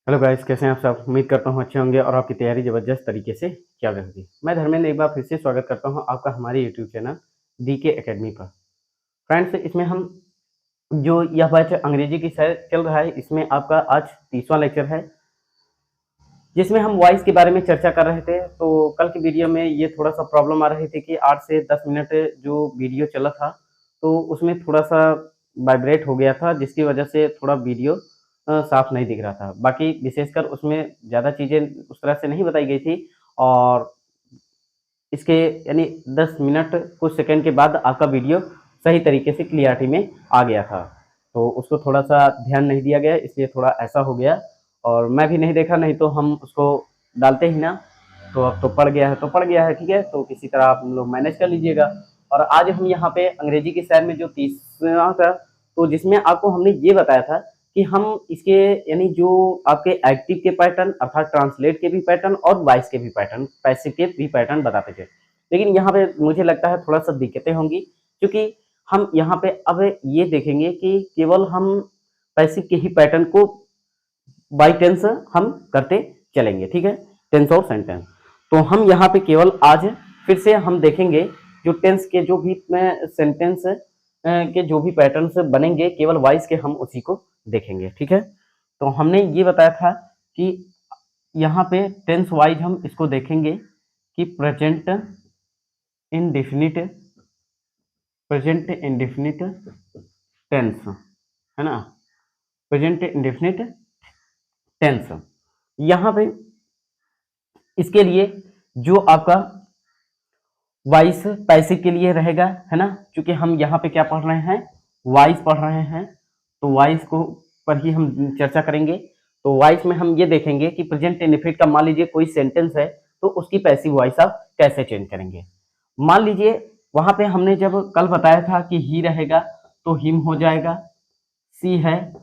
Hello guys, कैसे हैं आप सब। उम्मीद करता हूँ अच्छे होंगे और आपकी तैयारी ज़बरदस्त तरीके से चल रही होगी। मैं धर्मेंद्र एक बार फिर से स्वागत करता हूँ आपका हमारे यूट्यूब चैनल डीके एकेडमी पर। फ्रेंड्स, इसमें हम जो यह बैच अंग्रेजी की सैर चल रहा है, इसमें आपका आज 30वां लेक्चर है, जिसमें हम वॉइस के बारे में चर्चा कर रहे थे। तो कल की वीडियो में ये थोड़ा सा प्रॉब्लम आ रही थी कि 8 से 10 मिनट जो वीडियो चला था, तो उसमें थोड़ा सा वाइब्रेट हो गया था, जिसकी वजह से थोड़ा वीडियो साफ नहीं दिख रहा था। बाकी विशेषकर उसमें ज़्यादा चीज़ें उस तरह से नहीं बताई गई थी, और इसके यानी 10 मिनट कुछ सेकंड के बाद आपका वीडियो सही तरीके से क्लियरिटी में आ गया था। तो उसको थोड़ा सा ध्यान नहीं दिया गया, इसलिए थोड़ा ऐसा हो गया। और मैं भी नहीं देखा, नहीं तो हम उसको डालते ही ना। तो अब तो पड़ गया है तो पड़ गया है, ठीक है। तो किसी तरह आप लोग मैनेज कर लीजिएगा। और आज हम यहाँ पे अंग्रेजी की सैर में जो 30वां था, तो जिसमें आपको हमने ये बताया था कि हम इसके यानी जो आपके एक्टिव के पैटर्न अर्थात ट्रांसलेट के भी पैटर्न और वॉइस के भी पैटर्न, पैसिव के भी पैटर्न बताते थे। लेकिन यहाँ पे मुझे लगता है थोड़ा सा दिक्कतें होंगी, क्योंकि हम यहाँ पे अब ये देखेंगे कि केवल हम पैसिव के ही पैटर्न को बाई टेंस हम करते चलेंगे, ठीक है। टेंस और सेंटेंस तो हम यहाँ पे केवल आज फिर से हम देखेंगे जो टेंस के जो भी सेंटेंस के जो भी पैटर्न्स बनेंगे, केवल वॉइस के हम उसी को देखेंगे, ठीक है। तो हमने ये बताया था कि यहाँ पे टेंस वाइज हम इसको देखेंगे कि प्रेजेंट इंडेफिनिट टेंस, है ना। प्रेजेंट इंडेफिनिट टेंस, यहाँ पे इसके लिए जो आपका वॉइस पैसिव के लिए रहेगा, है ना। क्योंकि हम यहाँ पे क्या पढ़ रहे हैं, वॉइस पढ़ रहे हैं, तो वॉइस को पर ही हम चर्चा करेंगे। तो वॉइस में हम ये देखेंगे कि प्रेजेंट इंडेफिनिट का मान लीजिए कोई सेंटेंस है, तो उसकी पैसिव वॉइस आप कैसे चेंज करेंगे। मान लीजिए वहां पे हमने जब कल बताया था कि ही रहेगा तो हिम हो जाएगा, सी है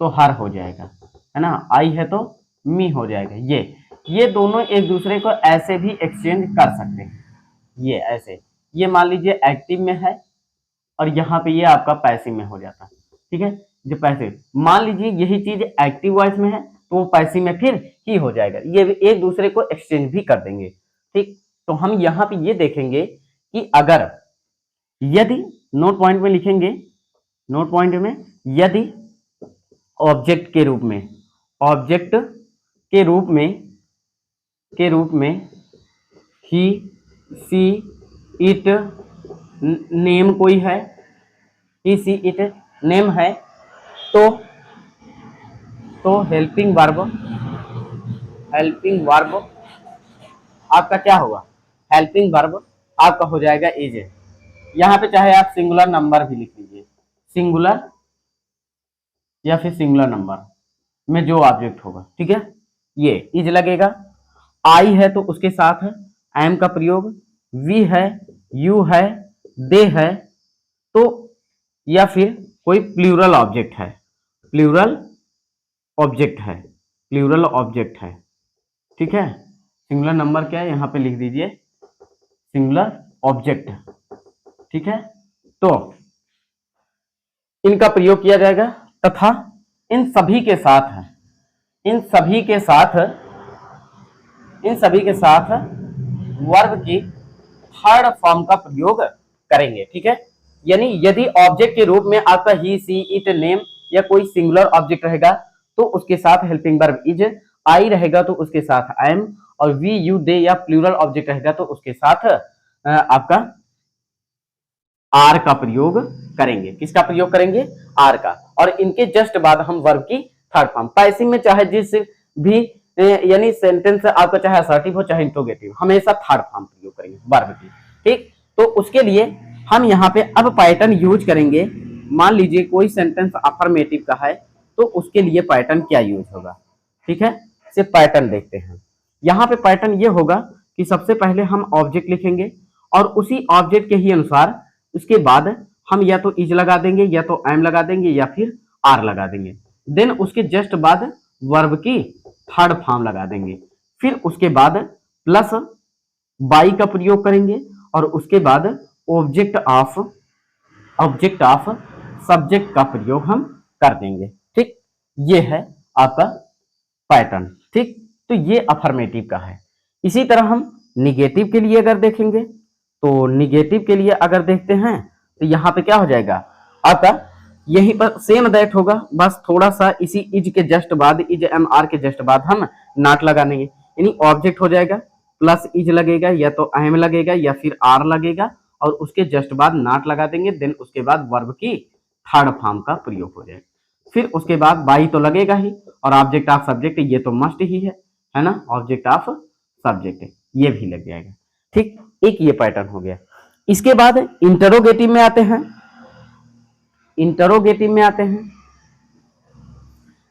तो हर हो जाएगा, है ना, आई है तो मी हो जाएगा। ये दोनों एक दूसरे को ऐसे भी एक्सचेंज कर सकते हैं। ये ऐसे, ये मान लीजिए एक्टिव में है और यहाँ पे ये आपका पैसिव में हो जाता है, ठीक है। जो पैसिव मान लीजिए यही चीज एक्टिव वॉइस में है, तो वो पैसिव में फिर ही हो जाएगा। ये एक दूसरे को एक्सचेंज भी कर देंगे, ठीक। तो हम यहाँ पे ये देखेंगे कि अगर यदि नोट पॉइंट में लिखेंगे, नोट पॉइंट में यदि ऑब्जेक्ट के रूप में, ऑब्जेक्ट के रूप में ही सी इट नेम कोई है, ही सी इट नेम है, तो हेल्पिंग वर्ब आपका क्या होगा, हेल्पिंग वर्ब आपका हो जाएगा इज। यहाँ पे चाहे आप सिंगुलर नंबर भी लिख लीजिए, सिंगुलर या फिर सिंगुलर नंबर में जो ऑब्जेक्ट होगा, ठीक है, ये इज लगेगा। आई है तो उसके साथ है एम का प्रयोग, वी है, यू है, दे है, तो या फिर कोई प्लूरल ऑब्जेक्ट है, प्लूरल ऑब्जेक्ट है, ठीक है। सिंगुलर नंबर क्या है यहाँ पे लिख दीजिए, सिंगुलर ऑब्जेक्ट, ठीक है। तो इनका प्रयोग किया जाएगा तथा इन सभी के साथ वर्ब की थर्ड फॉर्म का प्रयोग करेंगे, ठीक है। यानी यदि ऑब्जेक्ट के रूप में आपका ही सी इट नेम या कोई सिंगुलर ऑब्जेक्ट रहेगा, तो उसके साथ हेल्पिंग वर्ब इज, आई रहेगा तो उसके साथ एम, और वी यू दे या प्लूरल ऑब्जेक्ट रहेगा तो उसके साथ आपका आर का प्रयोग करेंगे। किसका प्रयोग करेंगे, आर का। और इनके जस्ट बाद हम वर्ब की थर्ड फॉर्म, पैसिव में चाहे जिस भी यानी सेंटेंस आपका चाहे असर्टिव हो चाहे इंट्रोगेटिव, हमेशा थर्ड फॉर्म प्रयोग करेंगे वर्ब की, ठीक। तो उसके लिए हम यहाँ पे अब पैटर्न यूज करेंगे। मान लीजिए कोई सेंटेंस अफर्मेटिव का है, तो उसके लिए पैटर्न क्या यूज होगा, ठीक है। सिर्फ पैटर्न देखते हैं। यहाँ पे पैटर्न ये होगा कि सबसे पहले हम ऑब्जेक्ट लिखेंगे और उसी ऑब्जेक्ट के ही अनुसार उसके बाद हम या तो इज लगा देंगे या तो एम लगा देंगे या फिर आर लगा देंगे। देन उसके जस्ट बाद वर्ब की थर्ड फॉर्म लगा देंगे। फिर उसके बाद प्लस बाई का प्रयोग करेंगे और उसके बाद ऑब्जेक्ट ऑफ सब्जेक्ट का प्रयोग हम कर देंगे, ठीक। ये है आपका पैटर्न। ठीक, तो ये अफर्मेटिव का है। इसी तरह हम निगेटिव के लिए अगर देखेंगे तो निगेटिव के लिए अगर देखते हैं तो यहाँ पे क्या हो जाएगा आपका, यहीं पर सेम दैट होगा, बस थोड़ा सा इसी इज के जस्ट बाद, इज एम आर के जस्ट बाद हम नॉट लगा देंगे, यानी ऑब्जेक्ट हो जाएगा प्लस इज लगेगा या तो एम लगेगा या फिर आर लगेगा और उसके जस्ट बाद नॉट लगा देंगे, देन उसके बाद वर्ब की थर्ड फॉर्म का प्रयोग हो जाएगा। फिर उसके बाद बाई तो लगेगा ही और ऑब्जेक्ट ऑफ सब्जेक्ट ये तो मस्ट ही है ना, ऑब्जेक्ट ऑफ सब्जेक्ट ये भी लग जाएगा। ठीक, एक ये पैटर्न हो गया। इसके बाद इंटरोगेटिव में आते हैं। इंटरोगेटिव में आते हैं।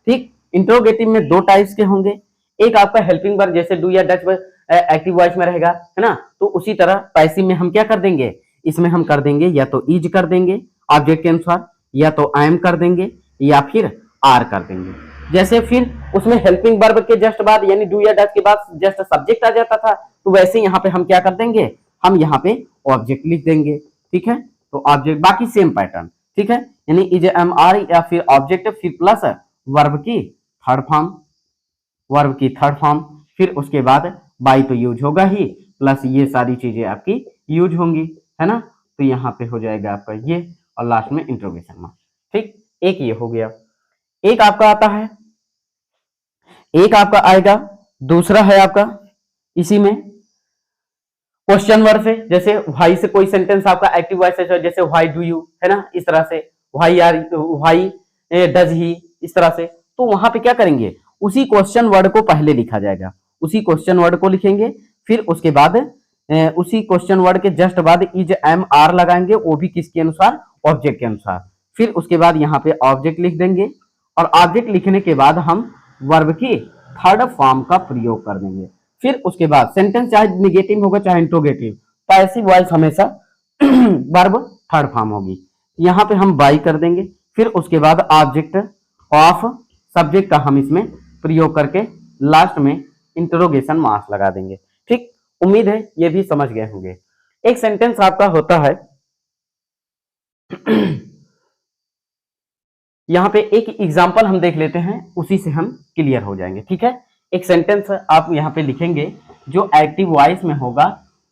ठीक, इंटरोगेटिव में दो टाइप्स के होंगे। एक आपका हेल्पिंग वर्ब जैसे डू या डच एक्टिव वॉइस में रहेगा, है ना, तो उसी तरह पैसिव में हम क्या कर देंगे, इसमें हम कर देंगे या तो इज कर देंगे ऑब्जेक्ट के अनुसार, या तो आई एम कर देंगे या फिर आर कर देंगे। जैसे फिर उसमें हेल्पिंग वर्ब के जस्ट बाद यानी डू या डच के बाद जस्ट सब्जेक्ट आ जाता था, तो वैसे यहाँ पे हम क्या कर देंगे, हम यहाँ पे ऑब्जेक्ट लिख देंगे। ठीक है, तो ऑब्जेक्ट बाकी सेम पैटर्न। ठीक है, यानी इज एम आर या फिर ऑब्जेक्ट फिर प्लस वर्ब की थर्ड फॉर्म, वर्ब की थर्ड फॉर्म, फिर उसके बाद बाई तो यूज होगा ही प्लस ये सारी चीजें आपकी यूज होंगी, है ना, तो यहाँ पे हो जाएगा आपका ये और लास्ट में इंट्रोगेशन मार्क। ठीक, एक ये हो गया। एक आपका आता है, एक आपका आएगा, दूसरा है आपका इसी में क्वेश्चन वर्ड से, जैसे व्हाई से कोई सेंटेंस आपका एक्टिव वॉइस है, जैसे व्हाई डू यू, है ना, इस तरह से why are, why does he, इस तरह से। तो वहां पे क्या करेंगे, उसी क्वेश्चन वर्ड को पहले लिखा जाएगा, उसी क्वेश्चन वर्ड को लिखेंगे, फिर उसके बाद उसी क्वेश्चन वर्ड के जस्ट बाद इज एम आर लगाएंगे, वो भी किसके अनुसार, ऑब्जेक्ट के अनुसार। फिर उसके बाद यहाँ पे ऑब्जेक्ट लिख देंगे और ऑब्जेक्ट लिखने के बाद हम वर्ब की थर्ड फॉर्म का प्रयोग कर देंगे। फिर उसके बाद सेंटेंस चाहे निगेटिव होगा चाहे इंट्रोगेटिव, पैसिव वॉइस हमेशा वर्ब थर्ड फॉर्म होगी। यहाँ पे हम बाई कर देंगे, फिर उसके बाद ऑब्जेक्ट ऑफ सब्जेक्ट का हम इसमें प्रयोग करके लास्ट में इंटरोगेशन मार्क्स लगा देंगे। ठीक, उम्मीद है ये भी समझ गए होंगे। एक सेंटेंस आपका होता है यहाँ पे एक एग्जाम्पल हम देख लेते हैं, उसी से हम क्लियर हो जाएंगे। ठीक है, एक सेंटेंस आप यहाँ पे लिखेंगे जो एक्टिव वॉइस में होगा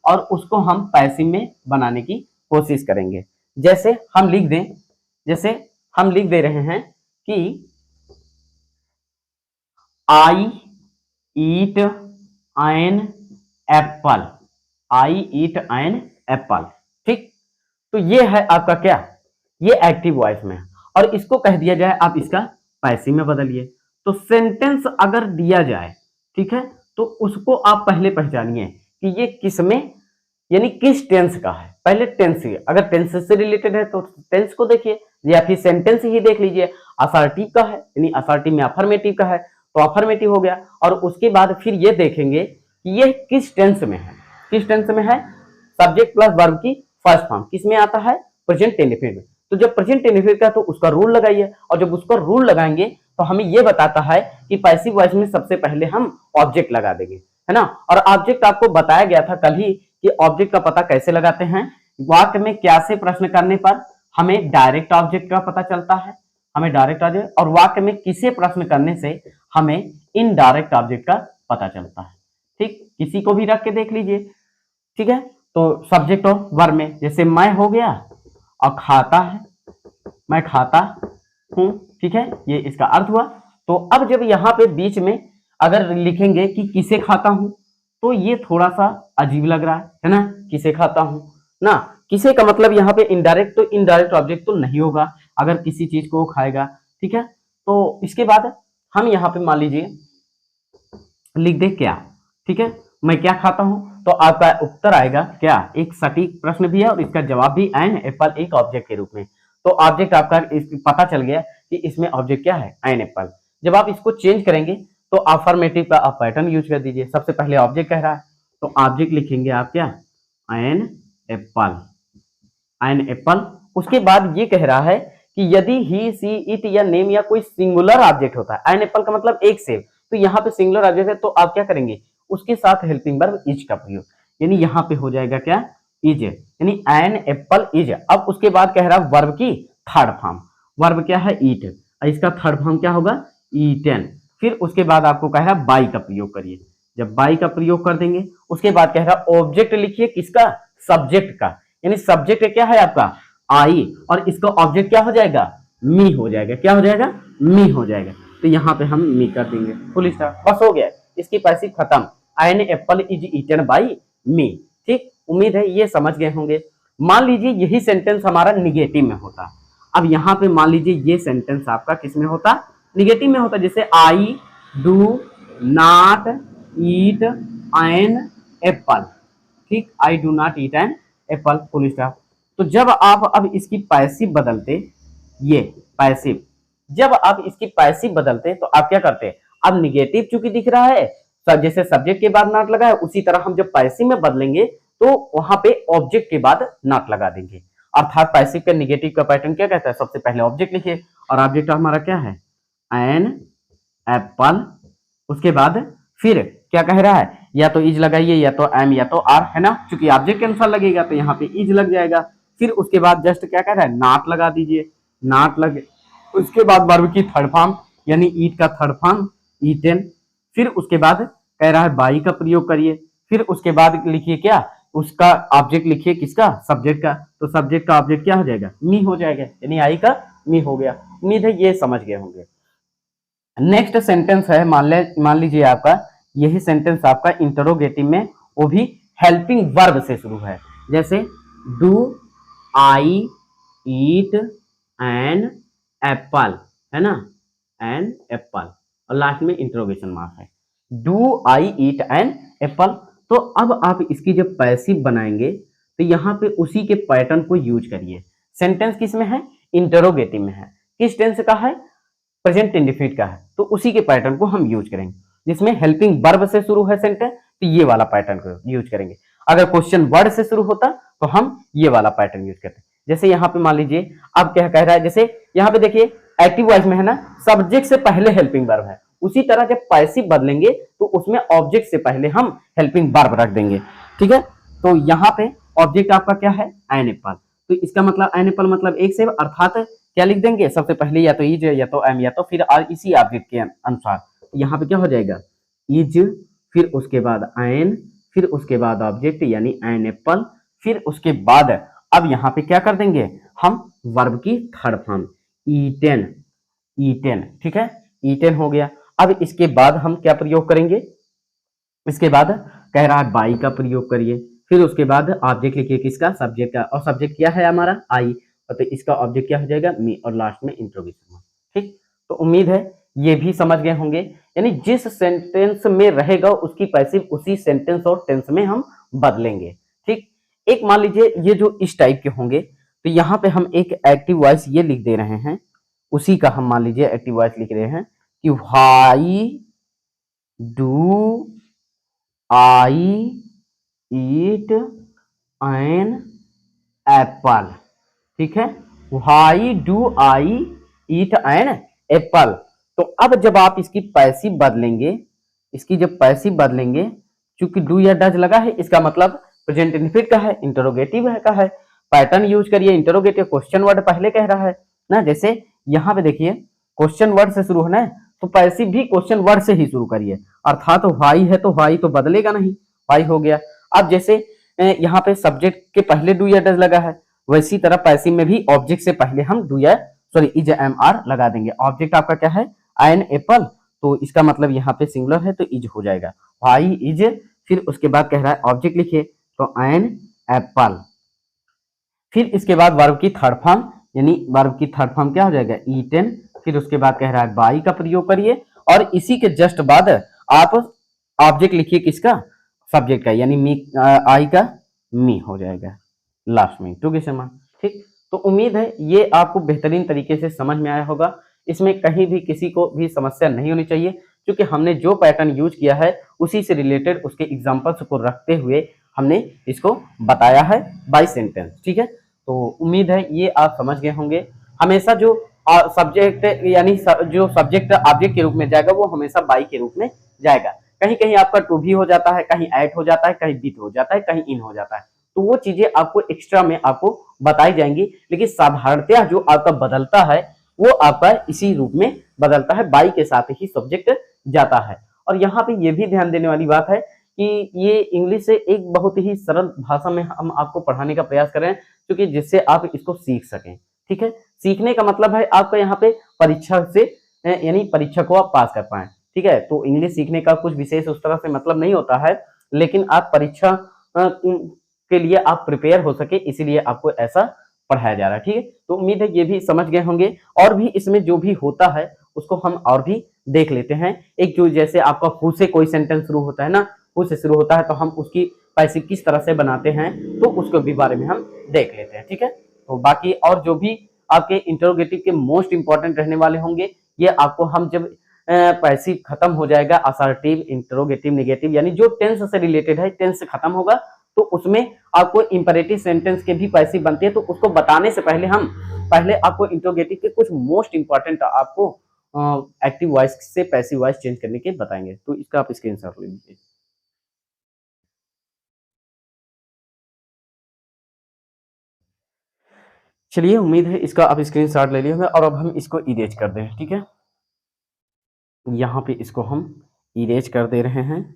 और उसको हम पैसिव में बनाने की कोशिश करेंगे। जैसे हम लिख दें, जैसे हम लिख दे रहे हैं कि I eat an apple, I eat an apple. ठीक, तो ये है आपका क्या, ये एक्टिव वॉइस में है और इसको कह दिया जाए आप इसका पैसिव में बदलिए। तो सेंटेंस अगर दिया जाए, ठीक है, तो उसको आप पहले पहचानिए कि ये किस में यानी किस टेंस का है। पहले टेंस, अगर टेंस से रिलेटेड है तो टेंस को देखिए या फिर सेंटेंस ही देख लीजिए। असर्टिव का है यानी असर्टिव में अफर्मेटिव का है तो अफर्मेटिव हो गया, और उसके बाद फिर ये देखेंगे कि ये किस टेंस में है, किस टेंस में है, सब्जेक्ट प्लस वर्ब की फर्स्ट फॉर्म किस में आता है, प्रेजेंट इंडेफिनिट में। तो जब प्रेजेंट इंडेफिनिट का तो उसका रूल लगाइए, और जब उसका रूल लगाएंगे तो हमें यह बताता है कि पैसिव वॉइस में सबसे पहले हम ऑब्जेक्ट लगा देंगे, है ना। और ऑब्जेक्ट आपको बताया गया था कल ही कि ऑब्जेक्ट का पता कैसे लगाते हैं। वाक्य में क्या से प्रश्न करने पर हमें डायरेक्ट ऑब्जेक्ट का पता चलता है, हमें डायरेक्ट ऑब्जेक्ट, और वाक्य में किसे प्रश्न करने से हमें इनडायरेक्ट ऑब्जेक्ट का पता चलता है। ठीक, किसी को भी रख के देख लीजिए। ठीक है, तो सब्जेक्ट और वर्ब में जैसे मैं हो गया और खाता है, मैं खाता हूं, ठीक है, ये इसका अर्थ हुआ। तो अब जब यहाँ पे बीच में अगर लिखेंगे कि किसे खाता हूं तो ये थोड़ा सा अजीब लग रहा है ना, किसे खाता हूं ना, किसे का मतलब यहाँ पे इनडायरेक्ट, तो इनडायरेक्ट ऑब्जेक्ट तो नहीं होगा अगर किसी चीज को खाएगा। ठीक है, तो इसके बाद हम यहाँ पे मान लीजिए लिख दे क्या, ठीक है, मैं क्या खाता हूं, तो आपका उत्तर आएगा क्या, एक सटीक प्रश्न भी है और इसका जवाब भी एन एप्पल एक ऑब्जेक्ट के रूप में। तो ऑब्जेक्ट आपका पता चल गया कि इसमें ऑब्जेक्ट क्या है, एन एप्पल। जब आप इसको चेंज करेंगे तो अफर्मेटिव का आप पैटर्न यूज कर दीजिए। सबसे पहले ऑब्जेक्ट कह रहा है तो ऑब्जेक्ट लिखेंगे आप क्या, एन एप्पल, एन एप्पल। उसके बाद ये कह रहा है कि यदि ही सी इट या नेम या कोई सिंगुलर ऑब्जेक्ट होता है, एन एप्पल का मतलब एक सेब, तो यहाँ पे सिंगुलर ऑब्जेक्ट है तो आप क्या करेंगे, उसके साथ हेल्पिंग वर्ब इज का प्रयोग, यानी यहाँ पे हो जाएगा क्या, इज, यानी एन एप्पल इज। अब उसके बाद कह रहा है वर्ब की थर्ड फॉर्म, वर्ब क्या है ईट, इसका थर्ड फॉर्म क्या होगा, ईटन। फिर उसके बाद आपको कह रहा है बाई का प्रयोग करिए। जब बाई का प्रयोग कर देंगे उसके बाद कह रहा है ऑब्जेक्ट लिखिए किसका, सब्जेक्ट का, यानी सब्जेक्ट क्या है आपका आई, और इसका ऑब्जेक्ट क्या हो जाएगा, मी हो जाएगा। क्या हो जाएगा, मी हो जाएगा। तो यहाँ पे हम मी कर देंगे, फुल स्टॉप, बस हो गया, इसकी पैसिव खत्म। An apple is eaten by me. ठीक, उम्मीद है ये समझ गए होंगे। मान लीजिए यही सेंटेंस हमारा निगेटिव में होता। अब यहाँ पे मान लीजिए ये सेंटेंस आपका किस में होता, निगेटिव में होता। जैसे I do not eat an apple. ठीक, I do not eat an apple, full stop. तो जब आप अब इसकी पैसिव बदलते, ये पैसिव, जब आप इसकी पैसिव बदलते तो आप क्या करते, अब निगेटिव चूंकि दिख रहा है, जैसे सब्जेक्ट के बाद नॉट लगा है, उसी तरह हम जब पैसिव में बदलेंगे तो वहां पे ऑब्जेक्ट के बाद नॉट लगा देंगे। अर्थात पैसिव का निगेटिव का पैटर्न क्या कहता है, सबसे पहले ऑब्जेक्ट लिखिए, और ऑब्जेक्ट हमारा क्या है, एन एप्पल। उसके बाद फिर क्या कह रहा है, या तो इज लगाइए, या तो एम, या तो आर, है ना, क्योंकि ऑब्जेक्ट के अनुसार लगेगा तो यहाँ पे इज लग जाएगा। फिर उसके बाद जस्ट क्या कह रहा है, नॉट लगा दीजिए, नॉट लगे। उसके बाद वर्ब की थर्ड फॉर्म यानी ईट का थर्ड फॉर्म ईटेन। फिर उसके बाद कह रहा है बाई का प्रयोग करिए। फिर उसके बाद लिखिए क्या, उसका ऑब्जेक्ट लिखिए किसका, सब्जेक्ट का। तो सब्जेक्ट का ऑब्जेक्ट क्या हो जाएगा, मी हो जाएगा, यानी आई का मी हो गया। उम्मीद है ये समझ गए होंगे। नेक्स्ट सेंटेंस है, मान लीजिए आपका यही सेंटेंस आपका इंटरोगेटिव में, वो भी हेल्पिंग वर्ब से शुरू है। जैसे do I eat an Apple, है ना, एन एप्पल, और लास्ट में इंटरोगेशन मार्क है। Do I eat an Apple. तो अब आप इसकी जब पैसिव बनाएंगे तो यहाँ पे उसी के पैटर्न को यूज करिए। सेंटेंस किस में है, इंटरोगेटिव में है। किस टेंस का है, प्रेजेंट इंडेफिनिट का है, तो उसी के पैटर्न को हम यूज करेंगे। जिसमें हेल्पिंग वर्ब से शुरू है सेंटेंस, तो ये वाला पैटर्न को यूज करेंगे। अगर क्वेश्चन वर्ड से शुरू होता तो हम ये वाला पैटर्न यूज करते। जैसे यहाँ पे मान लीजिए अब क्या कह रहा है, जैसे यहाँ पे देखिए एक्टिव वॉइस में है ना, सब्जेक्ट से पहले हेल्पिंग वर्ब है। उसी तरह जब पैसिव बदलेंगे तो उसमें ऑब्जेक्ट से पहले हम हेल्पिंग वर्ब रख देंगे। ठीक है, तो यहाँ पे ऑब्जेक्ट आपका क्या है, एन एप्पल। तो इसका मतलब एन एप्पल मतलब एक से, अर्थात क्या लिख देंगे, सबसे पहले या तो इज, या तो एम, या तो फिर आर, इसी ऑब्जेक्ट के अनुसार। यहाँ पे क्या हो जाएगा, इज, फिर उसके बाद एन, फिर उसके बाद ऑब्जेक्ट यानी एन एप्पल। फिर उसके बाद अब यहाँ पे क्या कर देंगे हम, वर्ब की थर्ड फॉर्म ईटेन, ईटेन। ठीक है, ईटेन हो गया। अब इसके बाद हम क्या प्रयोग करेंगे, इसके बाद कह रहा है बाई का प्रयोग करिए। फिर उसके बाद ऑब्जेक्ट लिखिए किसका, सब्जेक्ट का, और सब्जेक्ट क्या है हमारा आई, तो इसका ऑब्जेक्ट क्या हो जाएगा, मी, और लास्ट में इंट्रोगेशन। ठीक, तो उम्मीद है ये भी समझ गए होंगे। यानी जिस सेंटेंस में रहेगा उसकी पैसिव उसी सेंटेंस और टेंस में हम बदलेंगे। ठीक, एक मान लीजिए ये जो इस टाइप के होंगे, तो यहाँ पे हम एक एक्टिव वॉइस ये लिख दे रहे हैं, उसी का हम मान लीजिए एक्टिव वॉइस लिख रहे हैं कि why do I eat an apple. ठीक है, why do I eat an Apple. तो अब जब आप इसकी पैसिव बदलेंगे, इसकी जब पैसिव बदलेंगे, चूंकि डू या डज लगा है, इसका मतलब प्रेजेंट इंडेफिनिट का है, इंटरोगेटिव का है। पैटर्न यूज करिए, इंटरोगेटिव क्वेश्चन वर्ड पहले कह रहा है ना। जैसे यहाँ पे देखिए क्वेश्चन वर्ड से शुरू होना है, तो पैसिव भी क्वेश्चन वर्ड से ही शुरू करिए। अर्थात तो व्हाई है तो व्हाई तो बदलेगा नहीं, व्हाई हो गया। अब जैसे यहाँ पे सब्जेक्ट के पहले डू या डज लगा है, वैसी तरह पैसिव में भी ऑब्जेक्ट से पहले हम डू या इज एम आर लगा देंगे। ऑब्जेक्ट आपका क्या है, एन एप्पल, तो इसका मतलब यहाँ पे सिंगुलर है तो इज हो जाएगा, व्हाई इज। फिर उसके बाद कह रहा है ऑब्जेक्ट लिखिए, तो एन एप्पल। फिर इसके बाद वर्ब की थर्ड फॉर्म, यानी वर्ब की थर्ड फॉर्म क्या हो जाएगा, ईटेन। फिर उसके बाद कह रहा है बाई का प्रयोग करिए, और इसी के जस्ट बाद आप ऑब्जेक्ट लिखिए किसका, सब्जेक्ट का, यानी मी, आई का मी हो जाएगा, लास्ट में इंट्रोगेशन मार्क। ठीक, तो उम्मीद है ये आपको बेहतरीन तरीके से समझ में आया होगा। इसमें कहीं भी किसी को भी समस्या नहीं होनी चाहिए, क्योंकि हमने जो पैटर्न यूज किया है उसी से रिलेटेड उसके एग्जांपल्स को रखते हुए हमने इसको बताया है बाय सेंटेंस। ठीक है, तो उम्मीद है ये आप समझ गए होंगे। हमेशा जो सब्जेक्ट यानी जो सब्जेक्ट ऑब्जेक्ट के रूप में जाएगा वो हमेशा बाई के रूप में जाएगा। कहीं कहीं आपका टू भी हो जाता है, कहीं एट हो जाता है, कहीं विथ हो जाता है, कहीं इन हो जाता है, तो वो चीजें आपको एक्स्ट्रा में आपको बताई जाएंगी। लेकिन साधारणतः जो आपका बदलता है वो आपका इसी रूप में बदलता है, बाई के साथ ही सब्जेक्ट जाता है। और यहाँ पे ये भी ध्यान देने वाली बात है कि ये इंग्लिश से एक बहुत ही सरल भाषा में हम आपको पढ़ाने का प्रयास कर रहे हैं, क्योंकि जिससे आप इसको सीख सकें। ठीक है, सीखने का मतलब है आपका यहाँ पे परीक्षा से यानी परीक्षा को आप पास कर पाए। ठीक है, तो इंग्लिश सीखने का कुछ विशेष उस तरह से मतलब नहीं होता है, लेकिन आप परीक्षा के लिए आप प्रिपेयर हो सके, इसीलिए आपको ऐसा पढ़ाया जा रहा है। ठीक है, तो उम्मीद है ये भी समझ गए होंगे। और भी इसमें जो भी होता है उसको हम और भी देख लेते हैं। एक जो जैसे आपका हु से कोई सेंटेंस शुरू होता है ना, हु से शुरू होता है, तो हम उसकी पैसिव किस तरह से बनाते हैं, तो उसके भी बारे में हम देख लेते हैं। ठीक है, तो बाकी और जो भी आपके इंटरोगेटिव के मोस्ट इंपॉर्टेंट रहने वाले होंगे, ये आपको हम जब पैसिव खत्म हो जाएगा, असर्टिव, इंटरोगेटिव, नेगेटिव, यानी जो टेंस से रिलेटेड है, टेंस से खत्म होगा, तो उसमें आपको इंपेरेटिव सेंटेंस के भी पैसिव बनती है। तो उसको बताने से पहले हम पहले आपको इंटरोगेटिव के कुछ मोस्ट इंपॉर्टेंट आपको एक्टिव वॉइस से पैसिव वॉइस चेंज करने के बताएंगे। तो इसका आप स्क्रीनशॉट ले लीजिए। चलिए, उम्मीद है इसका आप स्क्रीनशॉट ले लिए होंगे। और अब हम इसको इरेज कर दें। ठीक है, यहाँ पे इसको हम इरेज कर दे रहे हैं,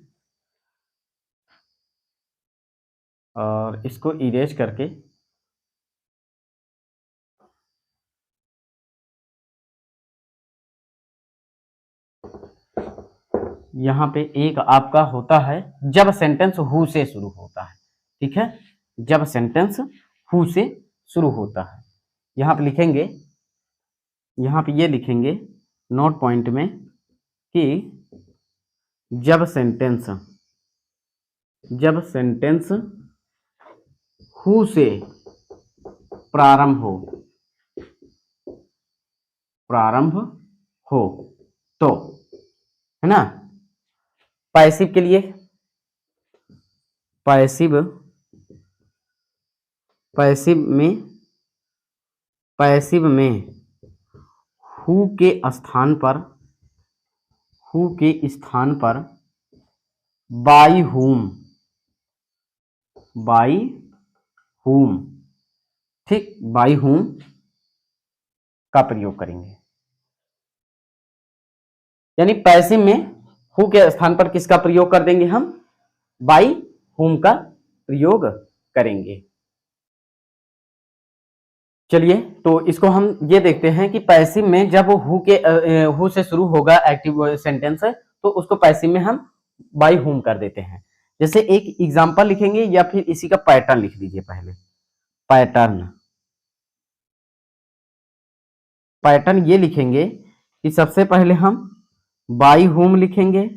और इसको इरेज करके यहाँ पे एक आपका होता है जब सेंटेंस हु से शुरू होता है। ठीक है, जब सेंटेंस हु से शुरू होता है, यहाँ पे लिखेंगे, यहाँ पे ये लिखेंगे नोट पॉइंट में कि जब सेंटेंस हु से प्रारंभ हो तो, है ना, पैसिव के लिए पैसिव में हु के स्थान पर बाई हुम, ठीक, बाई हुम का प्रयोग करेंगे। यानी पैसिव में हु के स्थान पर किसका प्रयोग कर देंगे हम, बाई हुम का प्रयोग करेंगे। चलिए, तो इसको हम ये देखते हैं कि पैसिव में जब हु से शुरू होगा एक्टिव सेंटेंस है, तो उसको पैसिव में हम बाई हुम कर देते हैं। जैसे एक एग्जांपल लिखेंगे या फिर इसी का पैटर्न लिख दीजिए। पहले पैटर्न ये लिखेंगे कि सबसे पहले हम बाई हुम लिखेंगे,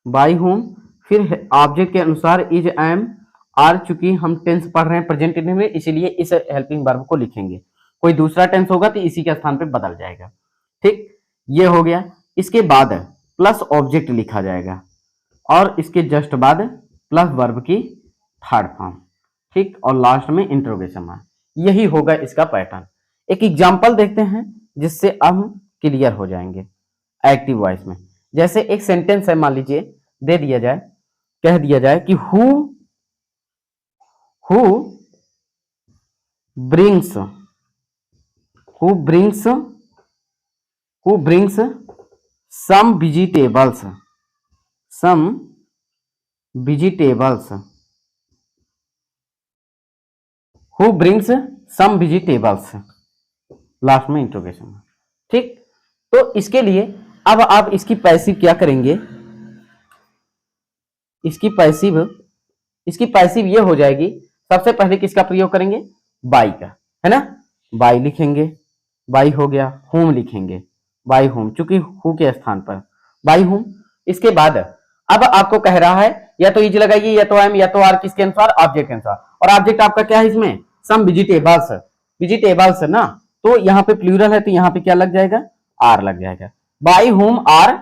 बाई हुम, फिर ऑब्जेक्ट के अनुसार इज, एम, आर, चूंकि हम टेंस पढ़ रहे हैं प्रेजेंट टेंस में, इसीलिए इस हेल्पिंग वर्ब को लिखेंगे। कोई दूसरा टेंस होगा तो इसी के स्थान पे बदल जाएगा। ठीक, ये हो गया। इसके बाद प्लस ऑब्जेक्ट लिखा जाएगा, और इसके जस्ट बाद प्लस वर्ब की थर्ड फॉर्म। ठीक, और लास्ट में इंट्रोगेशन मार्क। यही होगा इसका पैटर्न। एक एग्जाम्पल देखते हैं जिससे हम क्लियर हो जाएंगे एक्टिव वॉइस में। जैसे एक सेंटेंस है, मान लीजिए दे दिया जाए, कह दिया जाए कि who brings some vegetables who brings some vegetables, last में इंट्रोगेशन। ठीक, तो इसके लिए अब आप इसकी पैसिव क्या करेंगे, इसकी पैसिव ये हो जाएगी। सबसे पहले किसका प्रयोग करेंगे, बाई का, है ना, बाई लिखेंगे, बाई हो गया, होम लिखेंगे, बाई होम, चूंकि हु के स्थान पर बाई होम। इसके बाद अब आपको कह रहा है या तो इज लगाइए, या तो एम, या तो आर, किसके अनुसार, ऑब्जेक्ट के अनुसार। और ऑब्जेक्ट आपका क्या है इसमें, सम वेजिटेबल्स ना, तो यहाँ पे प्लूरल है तो यहाँ पे क्या लग जाएगा, आर लग जाएगा। By whom are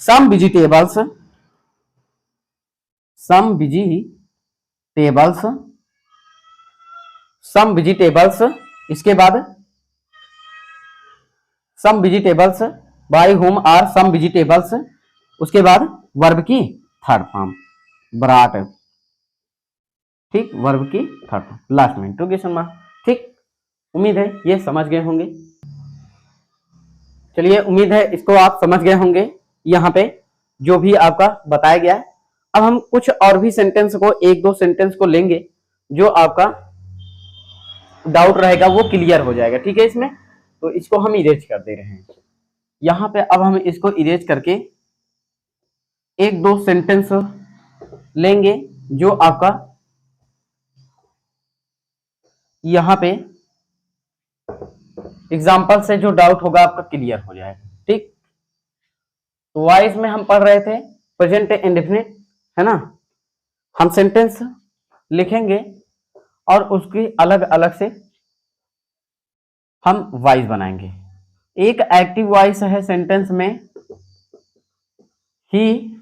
some vegetables, some vegetables, इसके बाद some vegetables, by whom are some vegetables, उसके बाद वर्ब की थर्ड फॉर्म ब्राट। ठीक, वर्ब की थर्ड फॉर्म, लास्ट में इंट्रोगेशन मार्क। ठीक, उम्मीद है ये समझ गए होंगे। चलिए, उम्मीद है इसको आप समझ गए होंगे यहाँ पे जो भी आपका बताया गया है। अब हम कुछ और भी सेंटेंस को, एक दो सेंटेंस को लेंगे जो आपका डाउट रहेगा वो क्लियर हो जाएगा। ठीक है, इसमें तो इसको हम इरेज कर दे रहे हैं यहाँ पे। अब हम इसको इरेज करके एक दो सेंटेंस लेंगे जो आपका यहाँ पे एग्जाम्पल से जो डाउट होगा आपका क्लियर हो जाएगा। ठीक, तो वाइस में हम पढ़ रहे थे प्रेजेंट इंडेफिनिट, है ना। हम सेंटेंस लिखेंगे और उसकी अलग अलग से हम वॉइस बनाएंगे। एक एक्टिव वॉइस है सेंटेंस में, he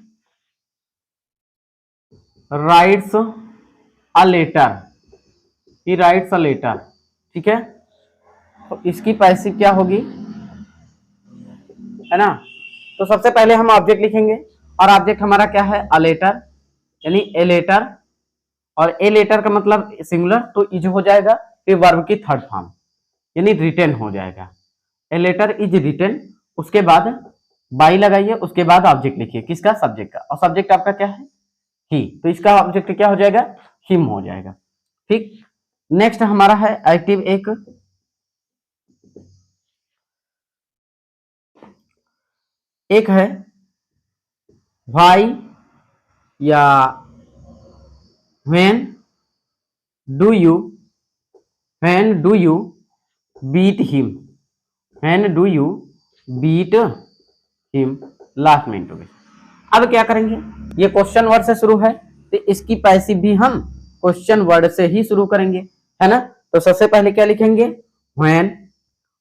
writes a letter, he writes a letter. ठीक है, तो इसकी पैसिव क्या होगी, है ना। तो सबसे पहले हम ऑब्जेक्ट लिखेंगे और ऑब्जेक्ट हमारा क्या है, अ लेटर, यानी ए लेटर। और ए लेटर का मतलब सिंगुलर, तो इज हो जाएगा। फिर वर्ब की थर्ड फॉर्म यानी रिटन हो जाएगा, ए लेटर इज रिटन। उसके बाद बाई लगाइए, उसके बाद ऑब्जेक्ट लिखिए, किसका, सब्जेक्ट का। और सब्जेक्ट आपका क्या है, ही, तो इसका ऑब्जेक्ट क्या हो जाएगा, हिम हो जाएगा। ठीक, नेक्स्ट हमारा है एक्टिव एक है व्हाई या when do you beat him, when do you beat him, last में इंटरोगेशन। अब क्या करेंगे, ये क्वेश्चन वर्ड से शुरू है तो इसकी पैसिव भी हम क्वेश्चन वर्ड से ही शुरू करेंगे, है ना। तो सबसे पहले क्या लिखेंगे, व्हेन,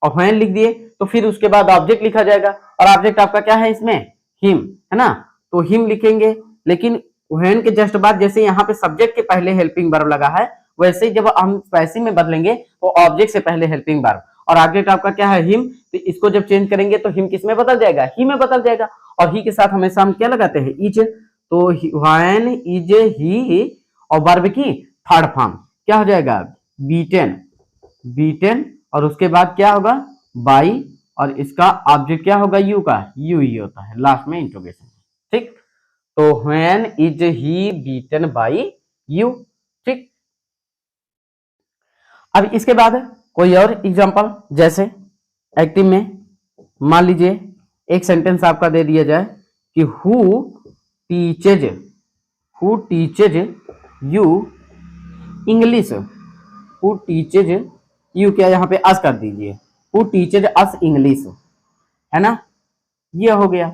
और व्हेन लिख दिए तो फिर उसके बाद ऑब्जेक्ट लिखा जाएगा। और ऑब्जेक्ट आपका क्या है इसमें, हिम, है ना। तो हिम लिखेंगे, लेकिन व्हेन के जस्ट बाद जैसे यहाँ पे सब्जेक्ट के पहले हेल्पिंग वर्ब लगा है, वैसे जब हम पैसिव में बदलेंगे तो ऑब्जेक्ट से पहले हेल्पिंग वर्ब, और ऑब्जेक्ट आपका क्या है, हिम। तो इसको जब चेंज करेंगे तो हिम किस में बदल जाएगा, ही में बदल जाएगा। और ही के साथ हमेशा हम क्या लगाते हैं, इज। तो व्हेन इज ही, और वर्ब की थर्ड फॉर्म क्या हो जाएगा, बीटेन, बीटेन। और उसके बाद क्या होगा, बाई, और इसका ऑब्जेक्ट क्या होगा, यू का, यू ही होता है, लास्ट में इंट्रोगेशन। ठीक, तो when is he beaten by you. ठीक, अब इसके बाद कोई और एग्जांपल, जैसे एक्टिव में मान लीजिए एक सेंटेंस आपका दे दिया जाए कि who teaches you English, who teaches you, क्या यहाँ पे अस कर दीजिए, हु टीचेज अस इंग्लिश, है ना। ये हो गया।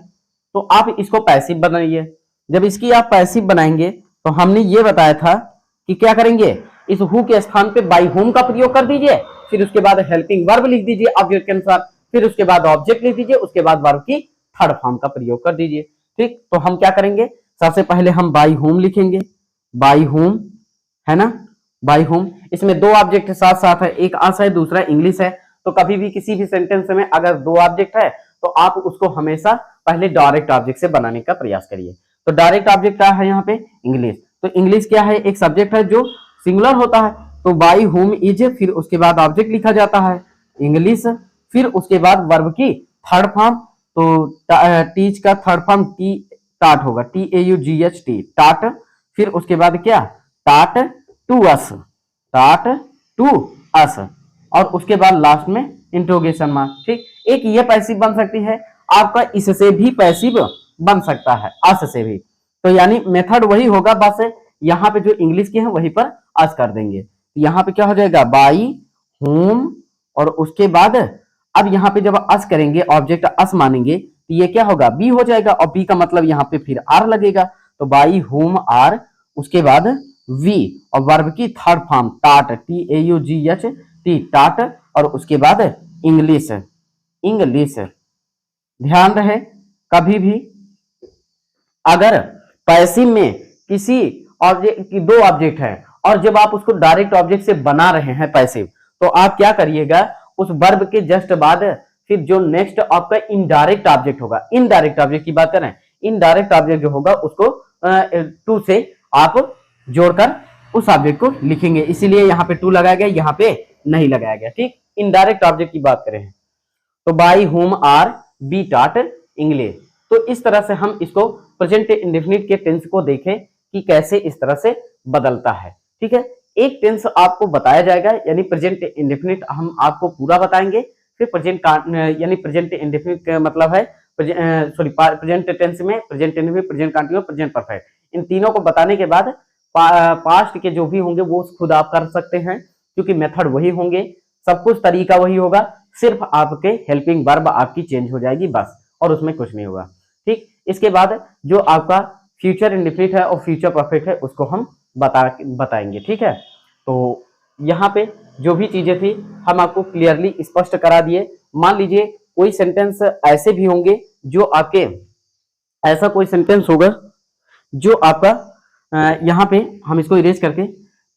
तो आप इसको पैसिव बनाइए। जब इसकी आप पैसिव बनाएंगे तो हमने ये बताया था कि क्या करेंगे, इस हु के स्थान पे बाई होम का प्रयोग कर दीजिए, फिर उसके बाद हेल्पिंग वर्ब लिख दीजिए ऑब्जेक्ट के अनुसार, फिर उसके बाद ऑब्जेक्ट लिख दीजिए, उसके बाद वर्ब की थर्ड फॉर्म का प्रयोग कर दीजिए। ठीक, तो हम क्या करेंगे, सबसे पहले हम बाई होम लिखेंगे, बाई होम, है ना, बाई होम। इसमें दो ऑब्जेक्ट साथ साथ है, एक अस है, दूसरा इंग्लिश है। तो कभी भी किसी भी सेंटेंस में अगर दो ऑब्जेक्ट है तो आप उसको हमेशा पहले डायरेक्ट ऑब्जेक्ट से बनाने का प्रयास करिए। तो डायरेक्ट ऑब्जेक्ट क्या है यहाँ पे, इंग्लिश। तो इंग्लिश क्या है, एक सब्जेक्ट है जो सिंगुलर होता है। तो बाई होम इज, फिर उसके बाद ऑब्जेक्ट लिखा जाता है इंग्लिश, फिर उसके बाद वर्ब की थर्ड फॉर्म। तो टीच का थर्ड फॉर्म टी टाट होगा, TAUGHT, टाट। फिर उसके बाद क्या, टाट टू अस, टाट टू अस, और उसके बाद लास्ट में इंट्रोगेशन मार्क। ठीक, एक ये पैसिव बन सकती है, आपका इससे भी पैसिव बन सकता है, अस से भी। तो यानी मेथड वही होगा, बस यहाँ पे जो इंग्लिश के हैं वहीं पर अस कर देंगे। यहाँ पे क्या हो जाएगा, बाई होम, और उसके बाद अब यहाँ पे जब अस करेंगे, ऑब्जेक्ट अस मानेंगे, तो ये क्या होगा, बी हो जाएगा, और बी का मतलब यहाँ पे फिर आर लगेगा। तो बाई होम आर, उसके बाद वी, और वर्ब की थर्ड फॉर्म टाट, TAUGHT, टाट, और उसके बाद इंग्लिश, इंग्लिश। ध्यान रहे, कभी भी अगर पैसिव में किसी ऑब्जेक्ट की दो ऑब्जेक्ट है और जब आप उसको डायरेक्ट ऑब्जेक्ट से बना रहे हैं पैसिव, तो आप क्या करिएगा, उस वर्ब के जस्ट बाद फिर जो नेक्स्ट आपका इनडायरेक्ट ऑब्जेक्ट होगा, इनडायरेक्ट ऑब्जेक्ट की बात करें, इनडायरेक्ट ऑब्जेक्ट जो होगा उसको टू से आप जोड़कर उस ऑब्जेक्ट को लिखेंगे। इसीलिए यहाँ पे टू लगाया गया, यहाँ पे नहीं लगाया गया। ठीक, इनडायरेक्ट ऑब्जेक्ट की बात करें तो by whom R be taught English. तो इस तरह से हम इसको प्रेजेंट इंडेफिनिट के टेंस को देखें कि कैसे इस तरह से बदलता है। ठीक है, एक टेंस आपको बताया जाएगा, यानी प्रेजेंट इंडेफिनिट हम आपको पूरा बताएंगे। फिर प्रेजेंट यानी प्रेजेंट इंडेफिनिट का मतलब है प्रेजेंट टेंस में present indefinite, present continuous, present perfect, इन तीनों को बताने के बाद पास्ट के जो भी होंगे वो खुद आप कर सकते हैं, क्योंकि मेथड वही होंगे, सब कुछ तरीका वही होगा, सिर्फ आपके हेल्पिंग वर्ब आपकी चेंज हो जाएगी बस, और उसमें कुछ नहीं होगा। ठीक, इसके बाद जो आपका फ्यूचर इंडेफिनिट है और फ्यूचर परफेक्ट है उसको हम बताएंगे। ठीक है, तो यहाँ पे जो भी चीजें थी हम आपको क्लियरली स्पष्ट करा दिए। मान लीजिए कोई सेंटेंस ऐसे भी होंगे जो आपके, ऐसा कोई सेंटेंस होगा जो आपका यहाँ पे हम इसको इरेज करके,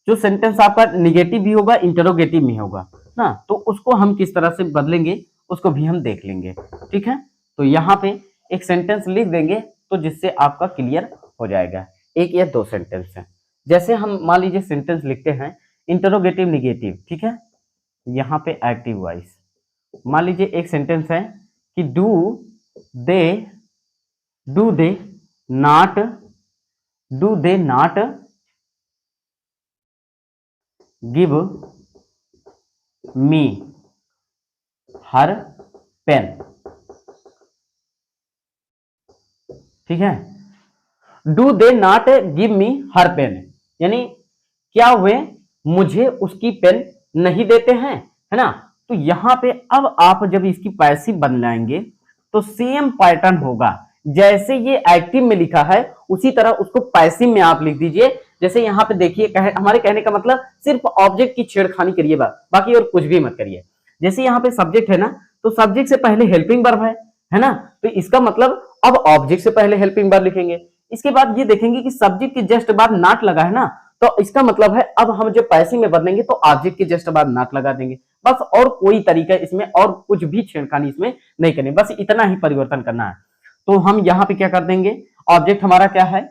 जो सेंटेंस आपका निगेटिव भी होगा इंटरोगेटिव भी होगा ना, तो उसको हम किस तरह से बदलेंगे उसको भी हम देख लेंगे। ठीक है, तो यहाँ पे एक सेंटेंस लिख देंगे तो जिससे आपका क्लियर हो जाएगा। एक या दो सेंटेंस है, जैसे हम मान लीजिए सेंटेंस लिखते हैं इंटरोगेटिव निगेटिव। ठीक है, यहाँ पे एक्टिव वॉइस, मान लीजिए एक सेंटेंस है कि do they not give me her pen. ठीक है, do they not give me her pen, यानी क्या हुए मुझे उसकी पेन नहीं देते हैं, है ना। तो यहां पे अब आप जब इसकी पैसिव बनाएंगे तो सेम पैटर्न होगा, जैसे ये एक्टिव में लिखा है उसी तरह उसको पैसिव में आप लिख दीजिए। जैसे यहाँ पे देखिए हमारे कहने का मतलब सिर्फ ऑब्जेक्ट की छेड़खानी करिए बाकी और कुछ भी मत करिए। जैसे यहाँ पे सब्जेक्ट है ना, तो सब्जेक्ट से पहले हेल्पिंग वर्ब है ना, तो इसका मतलब अब ऑब्जेक्ट से पहले हेल्पिंग वर्ब लिखेंगे। इसके बाद ये देखेंगे कि सब्जेक्ट के जस्ट बाद नॉट लगा है ना, तो इसका मतलब है अब हम जब पैसिव में बदलेंगे तो ऑब्जेक्ट के जस्ट बाद नॉट लगा देंगे बस, और कोई तरीका इसमें और कुछ भी छेड़खानी इसमें नहीं करनी, बस इतना ही परिवर्तन करना है। तो हम यहाँ पे क्या कर देंगे, ऑब्जेक्ट हमारा क्या है,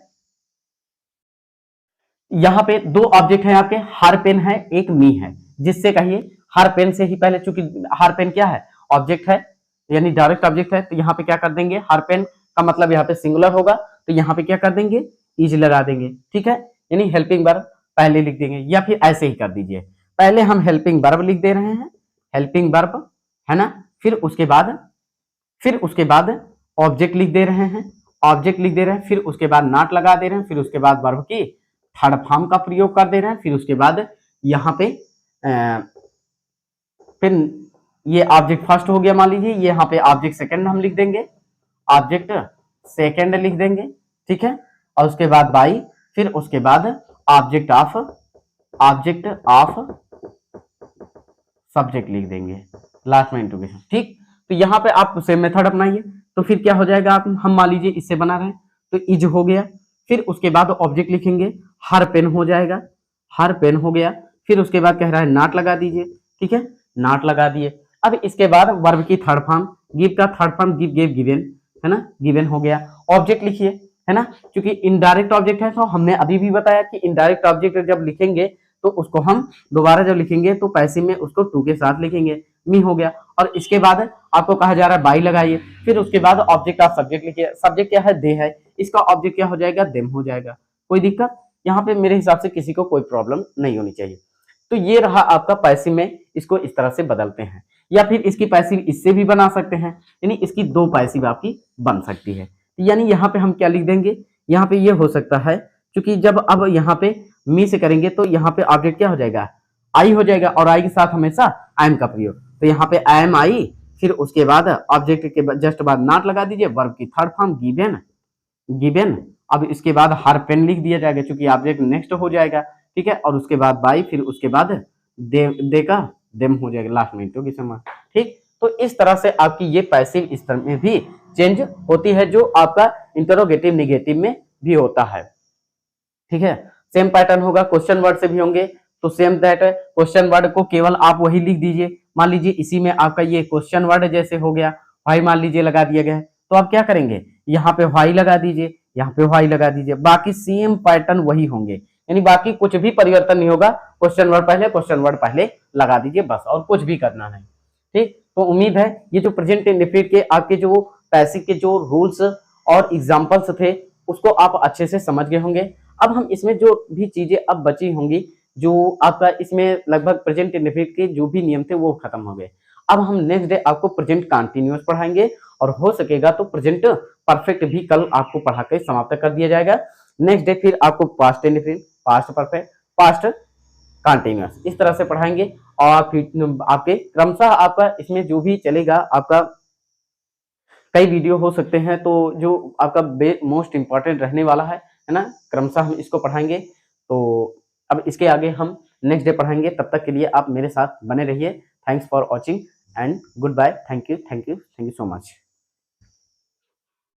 यहाँ पे दो ऑब्जेक्ट है आपके, हर पेन है एक मी है, जिससे कहिए हर पेन से ही पहले, चूंकि हर पेन क्या है ऑब्जेक्ट है यानी डायरेक्ट ऑब्जेक्ट है, तो यहाँ पे क्या कर देंगे हर पेन का मतलब यहाँ पे सिंगुलर होगा, तो यहाँ पे क्या कर देंगे इज लगा देंगे। ठीक है, यानी हेल्पिंग वर्ब पहले लिख देंगे, या फिर ऐसे ही कर दीजिए, पहले हम हेल्पिंग वर्ब लिख दे रहे हैं, हेल्पिंग वर्ब है ना, फिर उसके बाद ऑब्जेक्ट लिख दे रहे हैं, ऑब्जेक्ट लिख दे रहे हैं, फिर उसके बाद नॉट लगा दे रहे हैं, फिर उसके बाद वर्ब की थर्ड फॉर्म का प्रयोग कर दे रहे हैं, फिर उसके बाद यहाँ पे फिर ये ऑब्जेक्ट फर्स्ट हो गया, मान लीजिए यहाँ पे ऑब्जेक्ट सेकंड हम लिख देंगे, ऑब्जेक्ट सेकंड लिख देंगे। ठीक है, और उसके बाद बाई, फिर उसके बाद ऑब्जेक्ट ऑफ सब्जेक्ट लिख देंगे लास्ट में इंट्रोगेशन। ठीक, तो यहाँ पे आप सेम मेथड अपनाइए, तो फिर क्या हो जाएगा, आप हम मान लीजिए इससे बना रहे हैं तो इज हो गया, फिर उसके बाद ऑब्जेक्ट लिखेंगे हर पेन हो जाएगा, हर पेन हो गया, फिर उसके बाद कह रहा है नॉट लगा दीजिए। ठीक है, नॉट लगा दिए, अब इसके बाद वर्ब की थर्ड फॉर्म, गिव का third form give gave given, है ना, गिवन हो गया, ऑब्जेक्ट लिखिए, है ना, क्योंकि इनडायरेक्ट ऑब्जेक्ट है, तो हमने अभी भी बताया कि इनडायरेक्ट ऑब्जेक्ट जब लिखेंगे तो उसको हम दोबारा जब लिखेंगे तो पैसिव में उसको टू के साथ लिखेंगे, मी हो गया, और इसके बाद आपको कहा जा रहा है बाई लगाइए, फिर उसके बाद ऑब्जेक्ट ऑफ सब्जेक्ट लिखिए, सब्जेक्ट क्या है दे है, इसका ऑब्जेक्ट क्या हो जाएगा देम हो जाएगा। कोई दिक्कत यहाँ पे मेरे हिसाब से किसी को कोई प्रॉब्लम नहीं होनी चाहिए। तो ये रहा आपका पैसिव में, इसको इस तरह से बदलते हैं, या फिर इसकी पैसिव इससे भी बना सकते हैं, यानी इसकी दो पैसिव आपकी बन सकती है। यानी यहाँ पे हम क्या लिख देंगे, यहाँ पे ये हो सकता है क्योंकि जब अब यहाँ पे मी से करेंगे तो यहाँ पे ऑब्जेक्ट क्या हो जाएगा आई हो जाएगा, और आई के साथ हमेशा आई एम का प्रयोग, तो यहाँ पे आई एम आई, फिर उसके बाद ऑब्जेक्ट के जस्ट बाद नॉट लगा दीजिए, वर्ब की थर्ड फॉर्म गिवन, अब इसके बाद हर पेन लिख दिया जाएगा क्योंकि ऑब्जेक्ट नेक्स्ट हो जाएगा। ठीक है, और उसके बाद बाई, फिर उसके बाद दे का देम हो जाएगा लास्ट में इंट्रोगेशन। ठीक, तो इस तरह से आपकी ये पैसिव इस तरह में भी चेंज होती है, जो आपका इंटरोगेटिव निगेटिव में भी होता है। ठीक है, सेम पैटर्न होगा, क्वेश्चन वर्ड से भी होंगे, तो सेम दैट क्वेश्चन वर्ड को केवल आप वही लिख दीजिए। मान लीजिए इसी में आपका ये क्वेश्चन वर्ड जैसे हो गया, वाई मान लीजिए लगा दिया गया है, तो आप क्या करेंगे यहाँ पे वाई लगा दीजिए, यहाँ पे वाई लगा दीजिए, बाकी सेम पैटर्न वही होंगे, यानी बाकी कुछ भी परिवर्तन नहीं होगा, क्वेश्चन वर्ड पहले लगा दीजिए बस, और कुछ भी करना नहीं। ठीक, तो उम्मीद है ये जो प्रेजेंट इंडेफिनिट के आपके जो पैसिव के जो रूल्स और एग्जांपल्स थे उसको आप अच्छे से समझ गए होंगे। अब हम इसमें जो भी चीजें अब बची होंगी, जो आपका इसमें लगभग प्रेजेंट इंडेफिनिट के जो भी नियम थे वो खत्म हो गए। अब हम नेक्स्ट डे आपको प्रेजेंट कंटीन्यूअस पढ़ाएंगे और हो सकेगा तो प्रेजेंट परफेक्ट भी कल आपको पढ़ा के समाप्त कर दिया जाएगा। नेक्स्ट डे फिर आपको past indefinite, past perfect, past continuous इस तरह से पढ़ाएंगे और फिर आपके क्रमशः आपका इसमें जो भी चलेगा आपका कई वीडियो हो सकते हैं, तो जो आपका मोस्ट इंपॉर्टेंट रहने वाला है ना, क्रमशः हम इसको पढ़ाएंगे। तो अब इसके आगे हम नेक्स्ट डे पढ़ाएंगे, तब तक के लिए आप मेरे साथ बने रहिए। Thanks for watching and goodbye. Thank you so much.